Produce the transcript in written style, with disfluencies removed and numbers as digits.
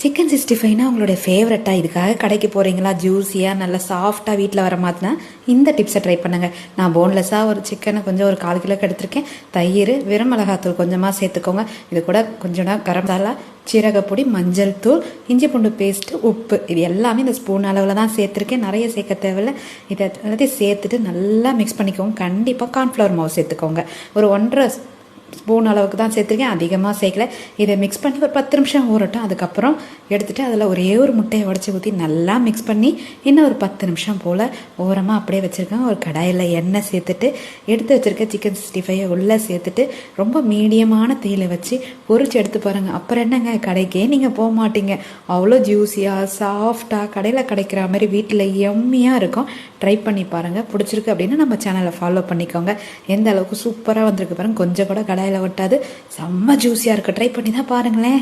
Chicken 65னா உங்களுடைய ஃபேவரட்டாக இதுக்காக கடைக்கு போகிறீங்களா, ஜூஸியாக நல்லா சாஃப்டாக வீட்டில் வர மாதிரினா இந்த டிப்ஸை ட்ரை பண்ணுங்கள். நான் போன்லெஸ்ஸாக ஒரு சிக்கனை கொஞ்சம் ஒரு 1/4 கிலோக்கு எடுத்திருக்கேன். தயிர், வெறும் மிளகாத்தூள் கொஞ்சமாக சேர்த்துக்கோங்க. இது கூட கொஞ்சம் கரம் மசாலா, சீரகப்பொடி, மஞ்சள் தூள், இஞ்சி பூண்டு பேஸ்ட்டு, உப்பு, இது எல்லாமே இந்த ஸ்பூன் அளவில் தான் சேர்த்துருக்கேன். நிறைய சேர்க்க தேவையில்லை. இதை எல்லாத்தையும் சேர்த்துட்டு நல்லா மிக்ஸ் பண்ணிக்கோங்க. கண்டிப்பாக கார்ன்ஃப்ளவர் மாவு சேர்த்துக்கோங்க. ஒரு 1.5 ஸ்பூன் அளவுக்கு தான் சேர்த்துருக்கேன், அதிகமாக சேர்க்கல. இதை மிக்ஸ் பண்ணி ஒரு 10 நிமிஷம் ஊறட்டும். அதுக்கப்புறம் எடுத்துகிட்டு அதில் ஒரே ஒரு முட்டையை உடச்சி ஊற்றி நல்லா மிக்ஸ் பண்ணி இன்னும் ஒரு 10 நிமிஷம் போல் ஓரமாக அப்படியே வச்சுருக்கேன். ஒரு கடாயில் எண்ணெய் சேர்த்துட்டு எடுத்து வச்சுருக்க சிக்கன் 65 உள்ளே சேர்த்துட்டு ரொம்ப மீடியமான தீயில வச்சு பொரிச்சு எடுத்து பாருங்கள். அப்புறம் என்னங்க, கடைக்கே நீங்கள் போக மாட்டீங்க. அவ்வளோ ஜூஸியாக சாஃப்டாக கடையில் கிடைக்கிற மாதிரி வீட்டில் எம்மியாக இருக்கும். ட்ரை பண்ணி பாருங்கள். பிடிச்சிருக்கு அப்படின்னா நம்ம சேனலை ஃபாலோ பண்ணிக்கோங்க. எந்த அளவுக்கு சூப்பராக வந்திருக்கு பாருங்கள். கொஞ்சம் கூட கடாயில் ஒட்டாது, செம்ம ஜூஸியாக இருக்குது. ட்ரை பண்ணி தான் பாருங்களேன்.